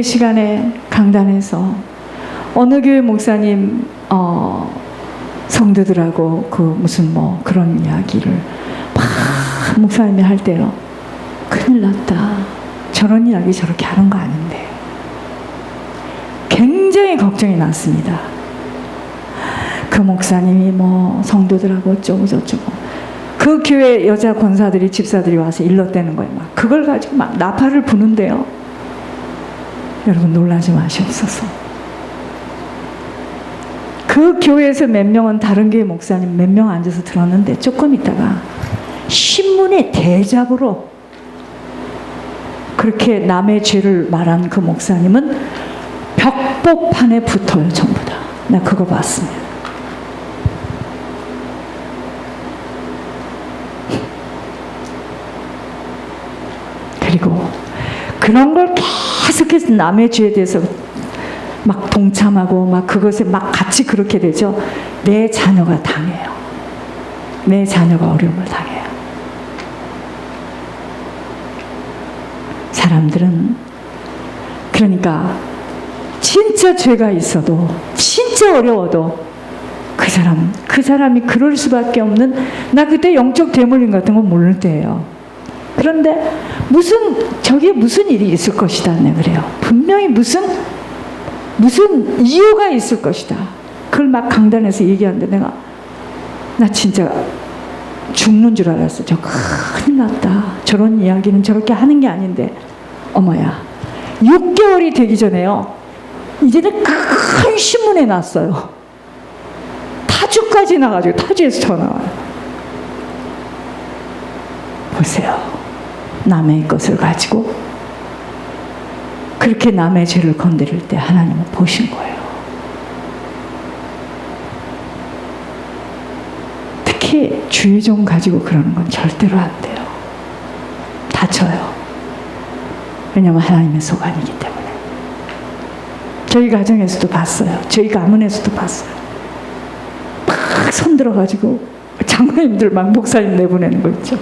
시간에 강단에서 어느 교회 목사님 성도들하고 그 무슨 뭐 그런 이야기를 막 목사님이 할 때요, 큰일 났다, 저런 이야기 저렇게 하는 거 아닌데 굉장히 걱정이 났습니다. 그 목사님이 뭐 성도들하고 어쩌고 저쩌고, 그 교회 여자 권사들이 집사들이 와서 일렀대는 거예요. 막 그걸 가지고 막 나팔을 부는데요. 여러분 놀라지 마시옵소서. 그 교회에서 몇 명은 다른 교회 목사님 몇 명 앉아서 들었는데 조금 있다가 신문에 대잡으로 그렇게 남의 죄를 말한 그 목사님은 벽보판에 붙어요. 전부 다. 나 그거 봤습니다. 그리고 그런 걸 계속해서 남의 죄에 대해서 막 동참하고 막 그것에 막 같이 그렇게 되죠. 내 자녀가 당해요. 내 자녀가 어려움을 당해요. 사람들은 그러니까 진짜 죄가 있어도 진짜 어려워도 그 사람이 그럴 수밖에 없는, 나 그때 영적 대물림 같은 거 모를 때예요. 그런데 저게 무슨 일이 있을 것이다, 네, 그래요. 분명히 무슨 이유가 있을 것이다. 그걸 막 강단에서 얘기하는데 나 진짜 죽는 줄 알았어. 저 큰일 났다. 저런 이야기는 저렇게 하는 게 아닌데, 어머야, 6개월이 되기 전에요, 이제는 큰 신문에 났어요. 타주까지 나가지고, 타주에서 전화 와요. 보세요. 남의 것을 가지고 그렇게 남의 죄를 건드릴 때 하나님은 보신 거예요. 특히 주의 종 가지고 그러는 건 절대로 안 돼요. 다쳐요. 왜냐하면 하나님의 소관이기 때문에. 저희 가정에서도 봤어요. 저희 가문에서도 봤어요. 막 손들어가지고 장로님들 막 목사님 내보내는 거 있죠.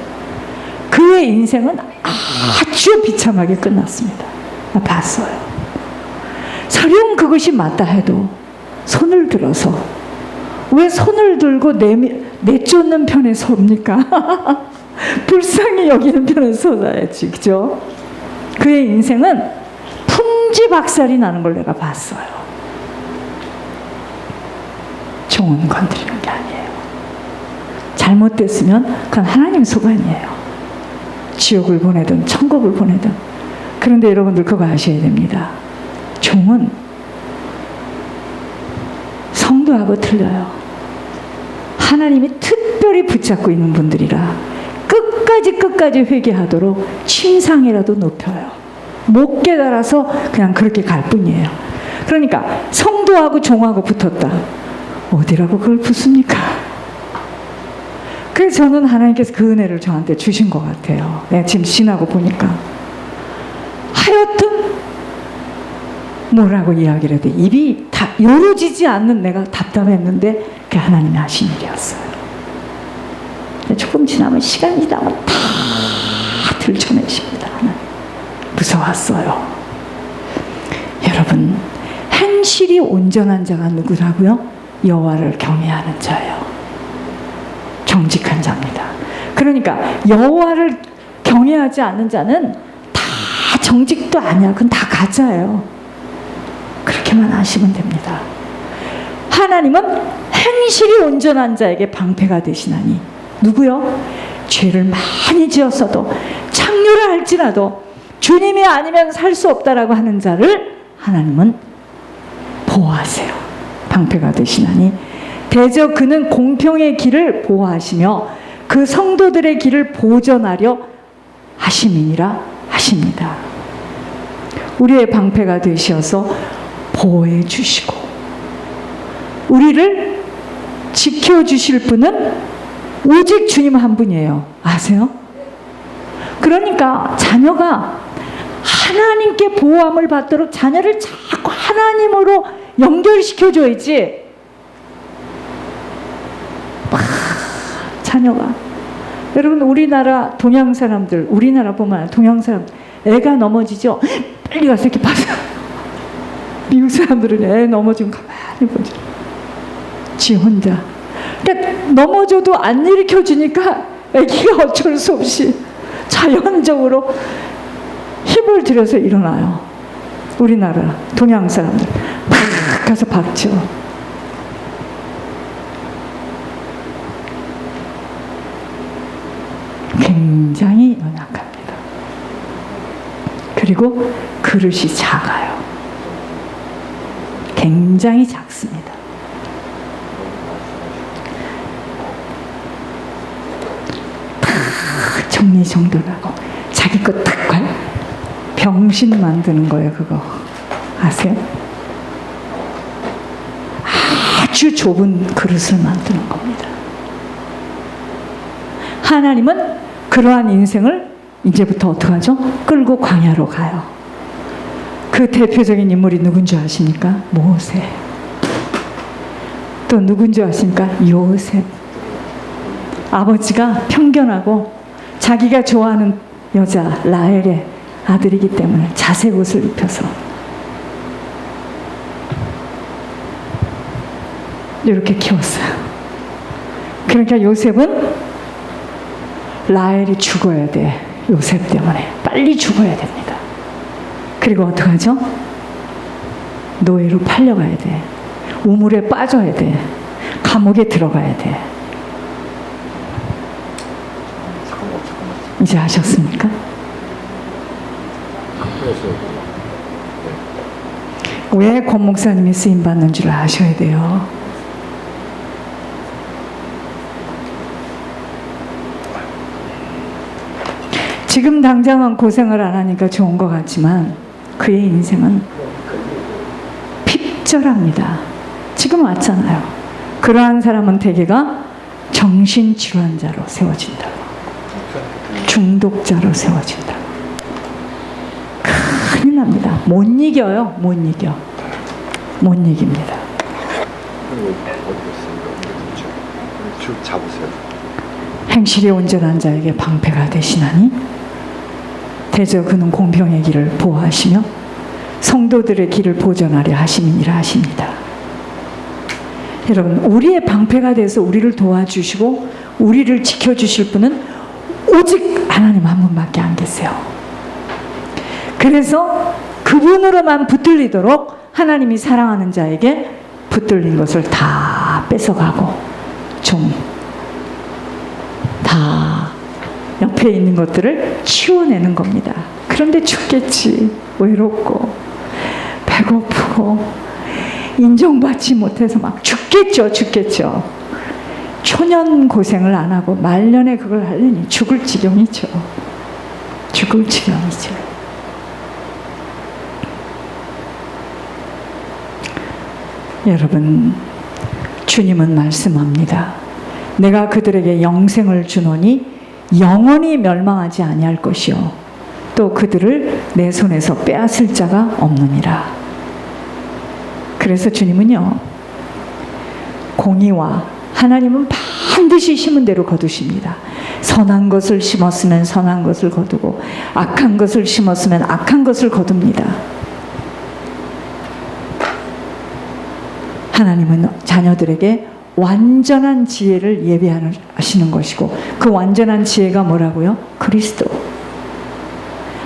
그의 인생은 아주 비참하게 끝났습니다. 나 봤어요. 설령 그것이 맞다 해도 손을 들어서, 왜 손을 들고 내쫓는 편에 섭니까? 불쌍히 여기는 편에 서야지, 그죠? 그의 인생은 풍지박살이 나는 걸 내가 봤어요. 종은 건드리는 게 아니에요. 잘못됐으면 그건 하나님 소관이에요. 지옥을 보내든 천국을 보내든. 그런데 여러분들 그거 아셔야 됩니다. 종은 성도하고 틀려요. 하나님이 특별히 붙잡고 있는 분들이라 끝까지 회개하도록 침상이라도 높여요. 못 깨달아서 그냥 그렇게 갈 뿐이에요. 그러니까 성도하고 종하고 붙었다. 어디라고 그걸 붙습니까? 그래서 저는 하나님께서 그 은혜를 저한테 주신 것 같아요. 내가 지금 지나고 보니까. 하여튼 뭐라고 이야기를 해도 입이 다 요로지지 않는 내가 답답했는데 그게 하나님이 하신 일이었어요. 조금 지나면 시간이 지나면 다 들춰내십니다. 하나님. 무서웠어요. 여러분, 행실이 온전한 자가 누구라고요? 여호와를 경외하는 자예요. 정직한 자입니다. 그러니까 여호와를 경외하지 않는 자는 다 정직도 아니야. 그건 다 가짜예요. 그렇게만 아시면 됩니다. 하나님은 행실이 온전한 자에게 방패가 되시나니, 누구요? 죄를 많이 지었어도 창녀라 할지라도 주님이 아니면 살 수 없다라고 하는 자를 하나님은 보호하세요. 방패가 되시나니 대저 그는 공평의 길을 보호하시며 그 성도들의 길을 보전하려 하심이니라 하십니다. 우리의 방패가 되셔서 보호해 주시고 우리를 지켜주실 분은 오직 주님 한 분이에요. 아세요? 그러니까 자녀가 하나님께 보호함을 받도록 자녀를 자꾸 하나님으로 연결시켜줘야지. 자녀가, 여러분, 우리나라 동양 사람들, 우리나라뿐만 아니라 동양 사람, 애가 넘어지죠? 빨리 가서 이렇게 봐서 미국 사람들은 애 넘어지면 가만히 보죠. 지 혼자. 그러니까 넘어져도 안 일으켜주니까 애기가 어쩔 수 없이 자연적으로 힘을 들여서 일어나요. 우리나라 동양 사람들 막 가서 박죠. 굉장히 연약합니다. 그리고 그릇이 작아요. 굉장히 작습니다. 다 정리정돈하고 자기 것 딱 병신 만드는 거예요. 그거 아세요? 아주 좁은 그릇을 만드는 겁니다. 하나님은 그러한 인생을 이제부터 어떡하죠? 끌고 광야로 가요. 그 대표적인 인물이 누군지 아십니까? 모세. 또 누군지 아십니까? 요셉. 아버지가 편견하고 자기가 좋아하는 여자 라헬의 아들이기 때문에 자색 옷을 입혀서 이렇게 키웠어요. 그러니까 요셉은 라헬이 죽어야 돼. 요셉 때문에 빨리 죽어야 됩니다. 그리고 어떡하죠? 노예로 팔려가야 돼. 우물에 빠져야 돼. 감옥에 들어가야 돼. 이제 아셨습니까? 왜 권 목사님이 쓰임받는 줄 아셔야 돼요. 지금 당장은 고생을 안 하니까 좋은 것 같지만 그의 인생은 핍절합니다. 지금 왔잖아요. 그러한 사람은 대개가 정신질환자로 세워진다. 중독자로 세워진다. 큰일 납니다. 못 이겨요. 못 이겨. 못 이깁니다. 쭉 잡으세요. 행실이 온전한 자에게 방패가 되시나니 대저 그는 공평의 길을 보호하시며 성도들의 길을 보전하려 하심이니라 하십니다. 여러분, 우리의 방패가 돼서 우리를 도와주시고 우리를 지켜주실 분은 오직 하나님 한 분밖에 안 계세요. 그래서 그분으로만 붙들리도록 하나님이 사랑하는 자에게 붙들린 것을 다 뺏어가고 좀 다 옆에 있는 것들을 치워내는 겁니다. 그런데 죽겠지. 외롭고 배고프고 인정받지 못해서 막 죽겠죠. 초년 고생을 안 하고 말년에 그걸 하려니 죽을 지경이죠. 여러분, 주님은 말씀합니다. 내가 그들에게 영생을 주노니 영원히 멸망하지 아니할 것이요 또 그들을 내 손에서 빼앗을 자가 없느니라. 그래서 주님은요, 공의와 하나님은 반드시 심은 대로 거두십니다. 선한 것을 심었으면 선한 것을 거두고 악한 것을 심었으면 악한 것을 거둡니다. 하나님은 자녀들에게 완전한 지혜를 예비하시는 것이고 그 완전한 지혜가 뭐라고요? 그리스도.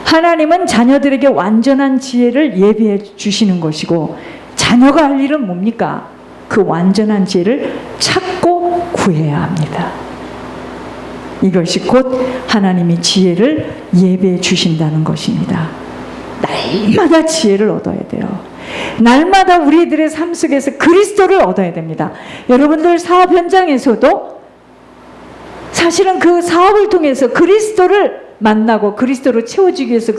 하나님은 자녀들에게 완전한 지혜를 예비해 주시는 것이고 자녀가 할 일은 뭡니까? 그 완전한 지혜를 찾고 구해야 합니다. 이것이 곧 하나님이 지혜를 예비해 주신다는 것입니다. 날마다 지혜를 얻어야 돼요. 날마다 우리들의 삶 속에서 그리스도를 얻어야 됩니다. 여러분들 사업 현장에서도 사실은 그 사업을 통해서 그리스도를 만나고 그리스도로 채워주기 위해서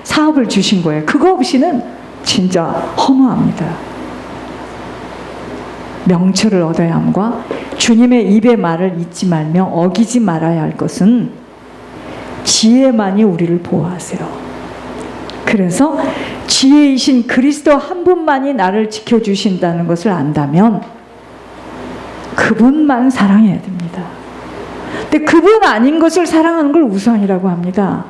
사업을 주신 거예요. 그거 없이는 진짜 허무합니다. 명철을 얻어야 함과 주님의 입의 말을 잊지 말며 어기지 말아야 할 것은 지혜만이 우리를 보호하세요. 그래서 지혜이신 그리스도 한 분만이 나를 지켜주신다는 것을 안다면 그분만 사랑해야 됩니다. 근데 그분 아닌 것을 사랑하는 걸 우상이라고 합니다.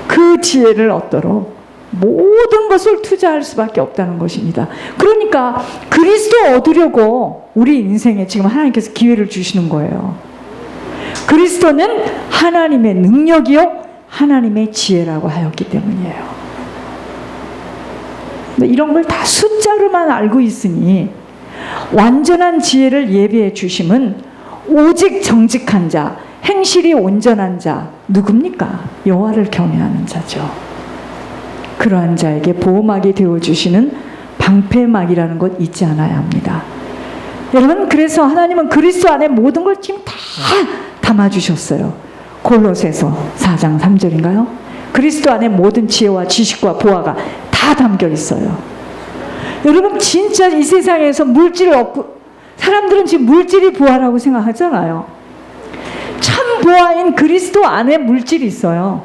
그 지혜를 얻도록 모든 것을 투자할 수밖에 없다는 것입니다. 그러니까 그리스도 얻으려고 우리 인생에 지금 하나님께서 기회를 주시는 거예요. 그리스도는 하나님의 능력이요 하나님의 지혜라고 하였기 때문이에요. 이런 걸 다 숫자로만 알고 있으니 완전한 지혜를 예비해 주심은 오직 정직한 자, 행실이 온전한 자 누굽니까? 여호와를 경외하는 자죠. 그러한 자에게 보호막이 되어주시는 방패막이라는 것 잊지 않아야 합니다. 여러분, 그래서 하나님은 그리스도 안에 모든 걸 지금 다 담아주셨어요. 골로새서 4장 3절인가요? 그리스도 안에 모든 지혜와 지식과 보화가 다 담겨 있어요. 여러분, 진짜 이 세상에서 물질을 얻고, 사람들은 지금 물질이 보화라고 생각하잖아요. 참 보화인 그리스도 안에 물질이 있어요.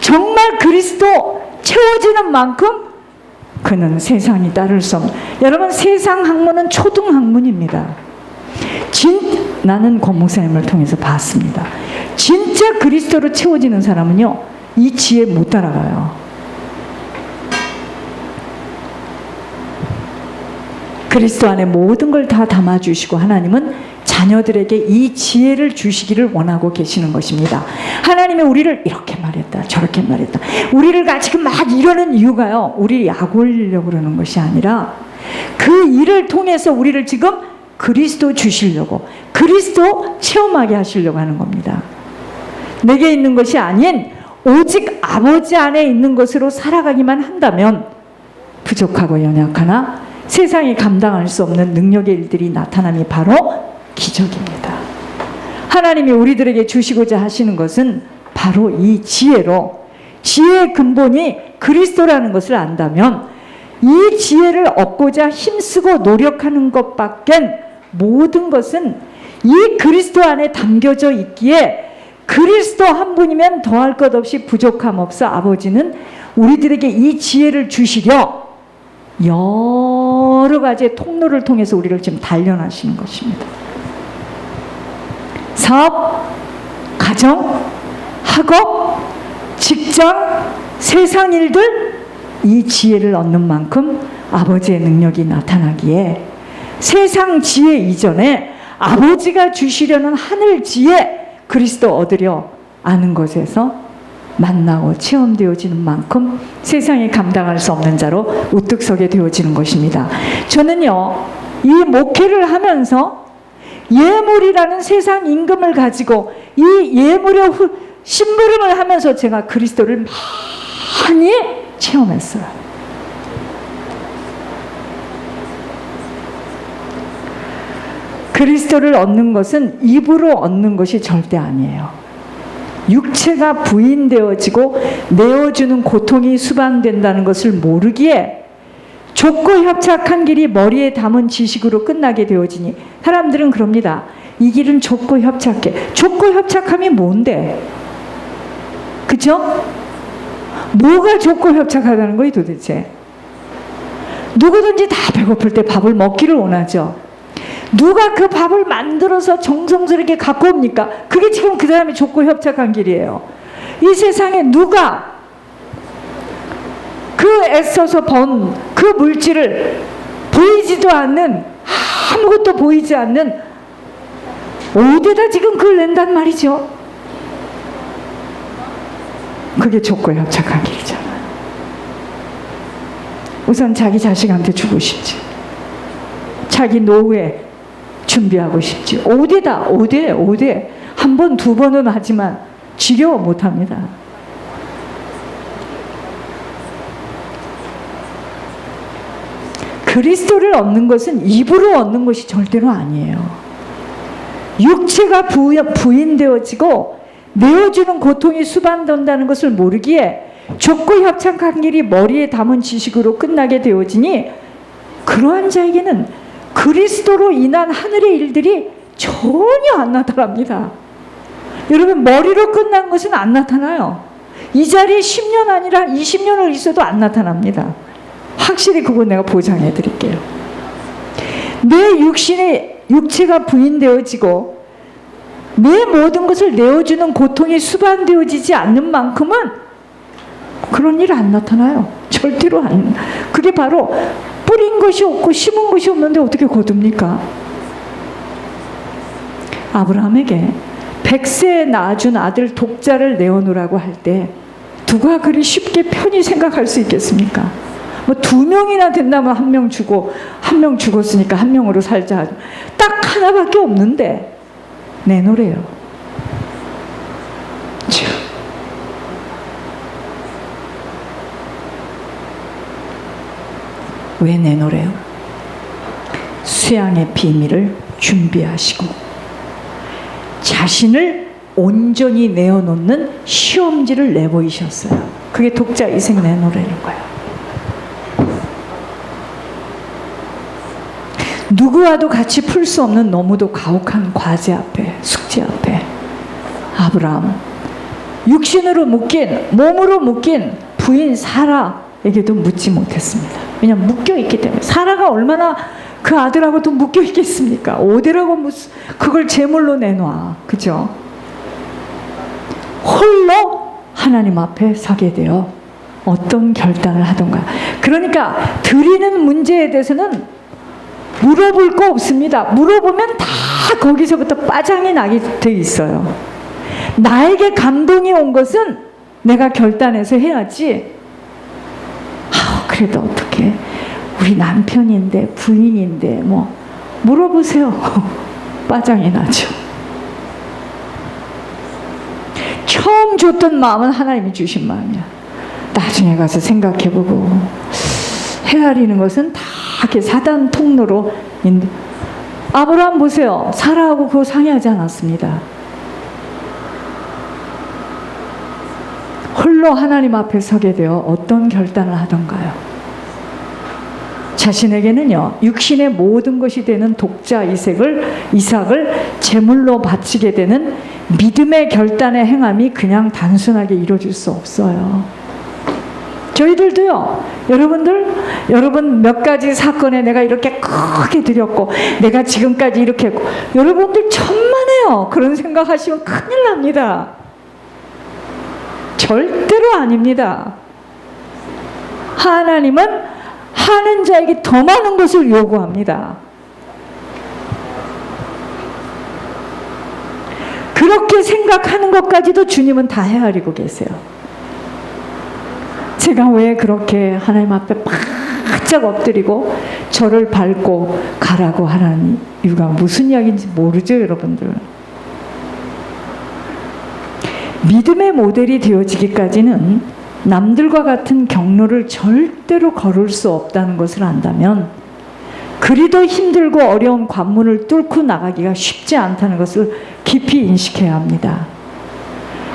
정말 그리스도 채워지는 만큼 그는 세상이 따를 수 없는, 여러분, 세상 학문은 초등 학문입니다. 나는 권 목사님을 통해서 봤습니다. 진짜 그리스도로 채워지는 사람은요, 이 지혜 못 따라가요. 그리스도 안에 모든 걸 다 담아주시고 하나님은 자녀들에게 이 지혜를 주시기를 원하고 계시는 것입니다. 하나님이 우리를 이렇게 말했다 저렇게 말했다, 우리를 지금 막 이러는 이유가요, 우리 약 올리려고 그러는 것이 아니라 그 일을 통해서 우리를 지금 그리스도 주시려고, 그리스도 체험하게 하시려고 하는 겁니다. 내게 있는 것이 아닌 오직 아버지 안에 있는 것으로 살아가기만 한다면 부족하고 연약하나 세상이 감당할 수 없는 능력의 일들이 나타남이 바로 기적입니다. 하나님이 우리들에게 주시고자 하시는 것은 바로 이 지혜로, 지혜의 근본이 그리스도라는 것을 안다면 이 지혜를 얻고자 힘쓰고 노력하는 것밖엔 모든 것은 이 그리스도 안에 담겨져 있기에 그리스도 한 분이면 더할 것 없이 부족함 없어 아버지는 우리들에게 이 지혜를 주시려 여러 가지의 통로를 통해서 우리를 지금 단련하시는 것입니다. 사업, 가정, 학업, 직장, 세상 일들, 이 지혜를 얻는 만큼 아버지의 능력이 나타나기에 세상 지혜 이전에 아버지가 주시려는 하늘 지혜, 그리스도 얻으려 아는 것에서 만나고 체험되어지는 만큼 세상이 감당할 수 없는 자로 우뚝 서게 되어지는 것입니다. 저는요, 이 목회를 하면서 예물이라는 세상 임금을 가지고 이 예물의 심부름을 하면서 제가 그리스도를 많이 체험했어요. 그리스도를 얻는 것은 입으로 얻는 것이 절대 아니에요. 육체가 부인되어지고 내어주는 고통이 수반된다는 것을 모르기에 좁고 협착한 길이 머리에 담은 지식으로 끝나게 되어지니 사람들은 그럽니다. 이 길은 좁고 협착해. 좁고 협착함이 뭔데? 그죠? 뭐가 좁고 협착하다는 거예요 도대체? 누구든지 다 배고플 때 밥을 먹기를 원하죠. 누가 그 밥을 만들어서 정성스럽게 갖고 옵니까? 그게 지금 그 사람이 좁고 협착한 길이에요. 이 세상에 누가 그 애써서 번 그 물질을 보이지도 않는, 아무것도 보이지 않는 어디다 지금 그걸 낸단 말이죠. 그게 좁고 협착한 길이잖아요. 우선 자기 자식한테 주고 싶지, 자기 노후에 준비하고 싶지. 어디다 어디에 한 번 두 번은 하지만 지겨워 못합니다. 그리스도를 얻는 것은 입으로 얻는 것이 절대로 아니에요. 육체가 부인되어지고 내어주는 고통이 수반된다는 것을 모르기에 좁고 협착한 길이 머리에 담은 지식으로 끝나게 되어지니 그러한 자에게는 그리스도로 인한 하늘의 일들이 전혀 안 나타납니다. 여러분, 머리로 끝난 것은 안 나타나요. 이 자리에 10년 아니라 20년을 있어도 안 나타납니다. 확실히 그거 내가 보장해 드릴게요. 내 육체가 부인되어지고 내 모든 것을 내어주는 고통이 수반되어지지 않는 만큼은 그런 일 안 나타나요. 절대로 안. 그게 바로 뿌린 것이 없고 심은 것이 없는데 어떻게 거둡니까? 아브라함에게 100세에 낳아준 아들 독자를 내어놓으라고 할 때 누가 그리 쉽게 편히 생각할 수 있겠습니까? 뭐 2명이나 된다면 1명 주고 1명 죽었으니까 1명으로 살자. 딱 하나밖에 없는데 내놓으래요. 왜 내놓으래요? 수양의 비밀을 준비하시고 자신을 온전히 내어놓는 시험지를 내보이셨어요. 그게 독자 이생 내놓으라는 거예요. 누구와도 같이 풀 수 없는 너무도 가혹한 과제 앞에, 숙제 앞에 아브라함, 육신으로 묶인, 몸으로 묶인 부인 사라에게도 묻지 못했습니다. 왜냐하면 묶여있기 때문에. 사라가 얼마나 그 아들하고도 묶여있겠습니까? 어디라고 그걸 제물로 내놔. 그죠? 홀로 하나님 앞에 서게 되어 어떤 결단을 하던가. 그러니까 드리는 문제에 대해서는 물어볼 거 없습니다. 물어보면 다 거기서부터 빠장이 나게 돼 있어요. 나에게 감동이 온 것은 내가 결단해서 해야지. 그래도 어떻게 우리 남편인데 부인인데 뭐 물어보세요. 빠장이 나죠. 처음 줬던 마음은 하나님이 주신 마음이야. 나중에 가서 생각해보고 헤아리는 것은 다 이렇게 사단 통로로. 아브라함 보세요. 사라하고 그거 상의하지 않았습니다. 홀로 하나님 앞에 서게 되어 어떤 결단을 하던가요? 자신에게는요, 육신의 모든 것이 되는 독자 이삭을 제물로 바치게 되는 믿음의 결단의 행함이 그냥 단순하게 이루어질 수 없어요. 저희들도요, 여러분 몇 가지 사건에 내가 이렇게 크게 드렸고, 내가 지금까지 이렇게 했고, 여러분들 천만에요. 그런 생각하시면 큰일 납니다. 절대로 아닙니다. 하나님은 하는 자에게 더 많은 것을 요구합니다. 그렇게 생각하는 것까지도 주님은 다 헤아리고 계세요. 제가 왜 그렇게 하나님 앞에 바짝 엎드리고 저를 밟고 가라고 하라는 이유가 무슨 이야기인지 모르죠, 여러분들. 믿음의 모델이 되어지기까지는 남들과 같은 경로를 절대로 걸을 수 없다는 것을 안다면, 그리도 힘들고 어려운 관문을 뚫고 나가기가 쉽지 않다는 것을 깊이 인식해야 합니다.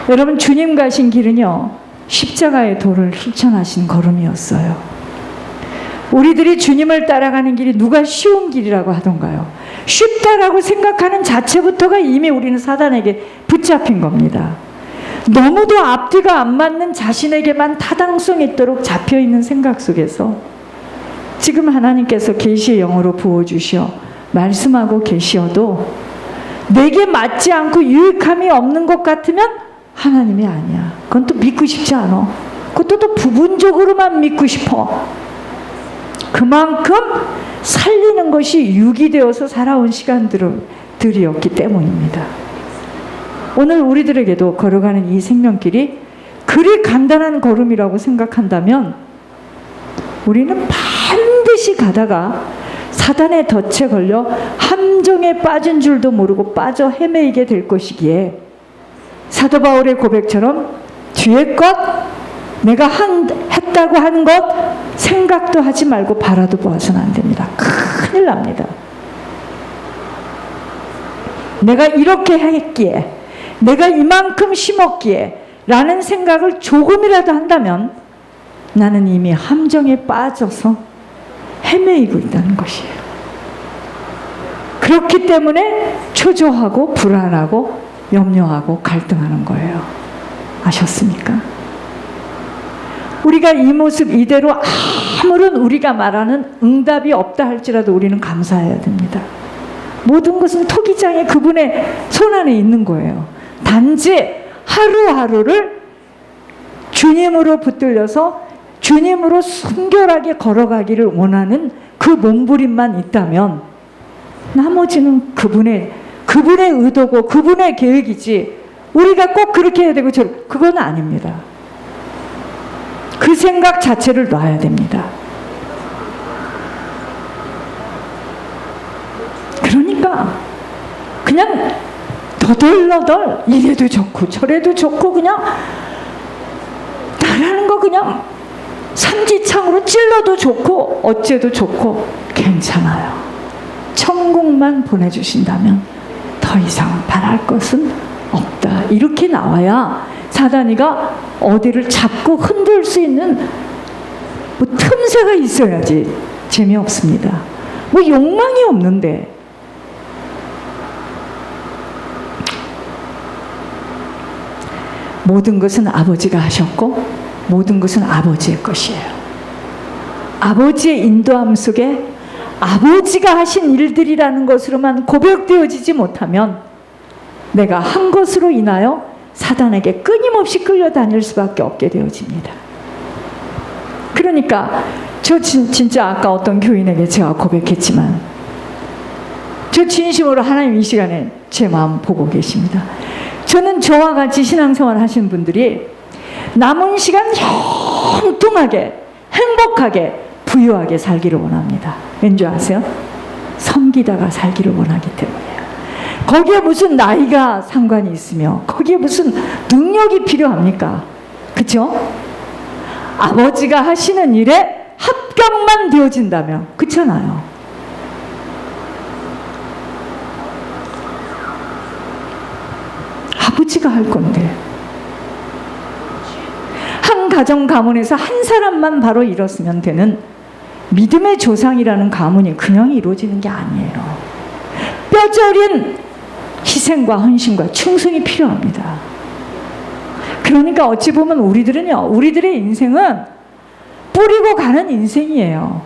여러분, 주님 가신 길은요, 십자가의 도를 실천하신 걸음이었어요. 우리들이 주님을 따라가는 길이 누가 쉬운 길이라고 하던가요? 쉽다라고 생각하는 자체부터가 이미 우리는 사단에게 붙잡힌 겁니다. 너무도 앞뒤가 안 맞는 자신에게만 타당성 있도록 잡혀있는 생각 속에서 지금 하나님께서 계시의 영으로 부어주시어 말씀하고 계시어도 내게 맞지 않고 유익함이 없는 것 같으면 하나님이 아니야. 그건 또 믿고 싶지 않아. 그것도 또 부분적으로만 믿고 싶어. 그만큼 살리는 것이 육이 되어서 살아온 시간들이었기 때문입니다. 오늘 우리들에게도 걸어가는 이 생명길이 그리 간단한 걸음이라고 생각한다면 우리는 반드시 가다가 사단의 덫에 걸려 함정에 빠진 줄도 모르고 빠져 헤매이게 될 것이기에 사도 바울의 고백처럼 뒤에 것, 내가 했다고 하는 것 생각도 하지 말고 바라도 보아서는 안 됩니다. 큰일 납니다. 내가 이렇게 했기에, 내가 이만큼 심었기에 라는 생각을 조금이라도 한다면 나는 이미 함정에 빠져서 헤매이고 있다는 것이에요. 그렇기 때문에 초조하고 불안하고 염려하고 갈등하는 거예요. 아셨습니까? 우리가 이 모습 이대로 아무런 우리가 말하는 응답이 없다 할지라도 우리는 감사해야 됩니다. 모든 것은 토기장에 그분의 손 안에 있는 거예요. 단지 하루하루를 주님으로 붙들려서 주님으로 순결하게 걸어가기를 원하는 그 몸부림만 있다면 나머지는 그분의 의도고 그분의 계획이지 우리가 꼭 그렇게 해야 되고 그건 아닙니다. 그 생각 자체를 놔야 됩니다. 그러니까 그냥 더덜너덜 이래도 좋고 저래도 좋고 그냥 나라는 거 그냥 삼지창으로 찔러도 좋고 어째도 좋고 괜찮아요. 천국만 보내주신다면 더 이상 바랄 것은 없다. 이렇게 나와야 사단이가 어디를 잡고 흔들 수 있는 뭐 틈새가 있어야지 재미없습니다. 뭐 욕망이 없는데 모든 것은 아버지가 하셨고 모든 것은 아버지의 것이에요. 아버지의 인도함 속에 아버지가 하신 일들이라는 것으로만 고백되어지지 못하면 내가 한 것으로 인하여 사단에게 끊임없이 끌려다닐 수밖에 없게 되어집니다. 그러니까 저 진짜 아까 어떤 교인에게 제가 고백했지만 저 진심으로 하나님 이 시간에 제 마음 보고 계십니다. 저는 저와 같이 신앙생활 하시는 분들이 남은 시간 형통하게 행복하게 부유하게 살기를 원합니다. 왠지 아세요? 섬기다가 살기를 원하기 때문이에요. 거기에 무슨 나이가 상관이 있으며 거기에 무슨 능력이 필요합니까? 그렇죠? 아버지가 하시는 일에 합격만 되어진다면 그렇잖아요. 아버지가 할 건데 한 가정 가문에서 한 사람만 바로 이뤘으면 되는 믿음의 조상이라는 가문이 그냥 이루어지는 게 아니에요. 뼈저린 희생과 헌신과 충성이 필요합니다. 그러니까 어찌 보면 우리들의 인생은 뿌리고 가는 인생이에요.